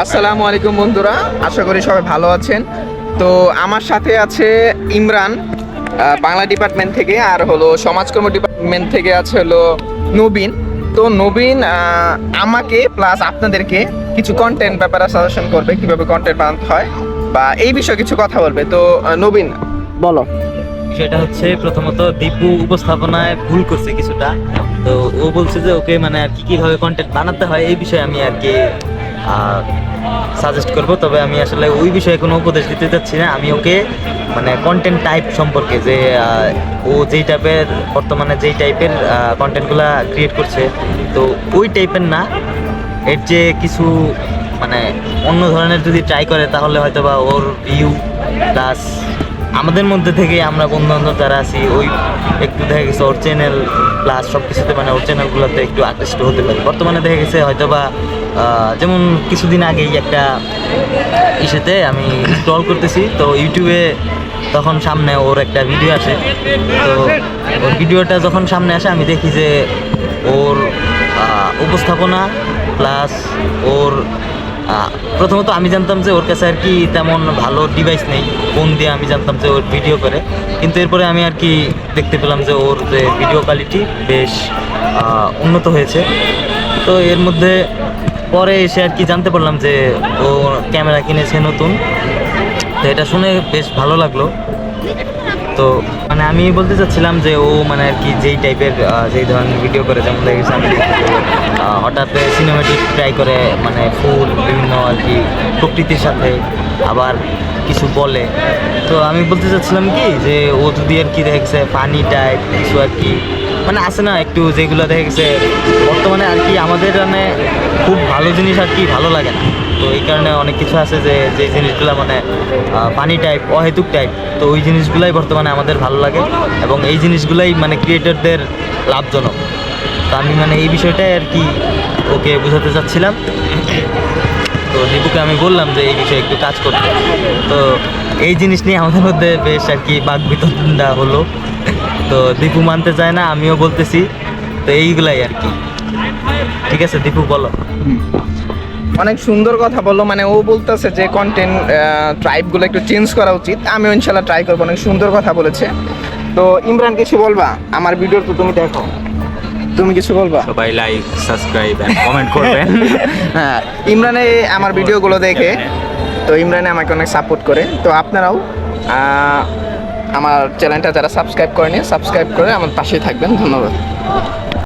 আসসালামু আলাইকুম বন্ধুরা, আশা করি সবাই ভালো আছেন। তো আমার সাথে আছে ইমরান বাংলা ডিপার্টমেন্ট থেকে, আর হলো সমাজকর্ম ডিপার্টমেন্ট থেকে আছে হলো নবীন। তো নবীন আমাকে প্লাস আপনাদেরকে কিছু কন্টেন্ট ব্যাপারে সাজেশন করবে, কিভাবে কন্টেন্ট বানাতে হয় বা এই বিষয়ে কিছু কথা বলবে। তো নবীন বলো। সেটা হচ্ছে প্রথমত দীপু উপস্থাপনায় ভুল করছে কিছুটা। তো ও বলছে যে ওকে মানে আর কি কিভাবে কন্টেন্ট বানাতে হয় এই বিষয়ে আমি আর কি সাজেস্ট করব। তবে আমি আসলে ওই বিষয়ে কোনো উপদেশ দিতে চাচ্ছি না। আমি ওকে মানে কন্টেন্ট টাইপ সম্পর্কে যে ও যেই টাইপের বর্তমানে যেই টাইপের কন্টেন্টগুলো ক্রিয়েট করছে, তো ওই টাইপের না, এর যে কিছু মানে অন্য ধরনের যদি ট্রাই করে তাহলে হয়তো বা ওর ভিউ প্লাস আমাদের মধ্যে থেকে আমরা বন্ধু বান্ধব যারা আছি ওই একটু দেখা গেছে ওর চ্যানেল প্লাস সব কিছুতে মানে ওর চ্যানেলগুলোতে একটু আকৃষ্ট হতে পারি। বর্তমানে দেখা গেছে হয়তো বা যেমন কিছুদিন আগেই একটা ইসেতে আমি স্ক্রল করতেছি, তো ইউটিউবে তখন সামনে ওর একটা ভিডিও আসে। তো ওর ভিডিওটা যখন সামনে আসে আমি দেখি যে ওর উপস্থাপনা প্লাস ওর প্রথমত আমি জানতাম যে ওর কাছে আর কি তেমন ভালো ডিভাইস নেই, ফোন দিয়ে আমি জানতাম যে ওর ভিডিও করে। কিন্তু এরপরে আমি আর কি দেখতে পেলাম যে ওর যে ভিডিও কোয়ালিটি বেশ উন্নত হয়েছে। তো এর মধ্যে পরে এসে আর কি জানতে পারলাম যে ও ক্যামেরা কিনেছে নতুন। তো এটা শুনে বেশ ভালো লাগলো। তো মানে আমি বলতে চাচ্ছিলাম যে ও মানে আর কি যেই টাইপের যেই ধরনের ভিডিও করে, যেমন দেখেছি আমি হঠাৎ সিনেমেটিক ট্রাই করে, মানে ফুল বিভিন্ন আর কি প্রকৃতির সাথে আবার কিছু বলে। তো আমি বলতে চাচ্ছিলাম কি যে ও যদি আর কি দেখছে ফানি টাইপ কিছু আর কি মানে আছে না একটু, যেগুলো দেখে গেছে বর্তমানে আর কি আমাদের মানে খুব ভালো জিনিস আর কি ভালো লাগে না। তো এই কারণে অনেক কিছু আছে যে যে জিনিসগুলো মানে ফানি টাইপ অহেতুক টাইপ, তো ওই জিনিসগুলাই বর্তমানে আমাদের ভালো লাগে এবং এই জিনিসগুলাই মানে ক্রিয়েটরদের লাভজনক। তো আমি মানে এই বিষয়টাই আর কি ওকে বোঝাতে চাচ্ছিলাম। তো দীপুকে আমি বললাম যে এই বিষয়ে একটু কাজ করতে। তো এই জিনিস নিয়ে আমাদের মধ্যে বেশ আর কি বাকবিতণ্ডা হলো। তো দীপু মানতে চায় না, আমিও বলতেছি। তো এইগুলাই আর কি। ঠিক আছে দীপু বলো। অনেক সুন্দর কথা বললো, মানে ও বলতেছে যে কন্টেন্ট ট্রাইবগুলো একটু চেঞ্জ করা উচিত। আমিও ইনশাল্লাহ ট্রাই করবো। অনেক সুন্দর কথা বলেছে। তো ইমরান কিছু বলবা? আমার ভিডিও তো তুমি দেখো, তুমি কিছু বলবা? সবাই লাইক সাবস্ক্রাইব এন্ড কমেন্ট করবেন। হ্যাঁ, ইমরানে আমার ভিডিওগুলো দেখে, তো ইমরানে আমাকে অনেক সাপোর্ট করে। তো আপনারাও আমার চ্যানেলটা যারা সাবস্ক্রাইব করেনি, সাবস্ক্রাইব করে আমার পাশে থাকবেন। ধন্যবাদ।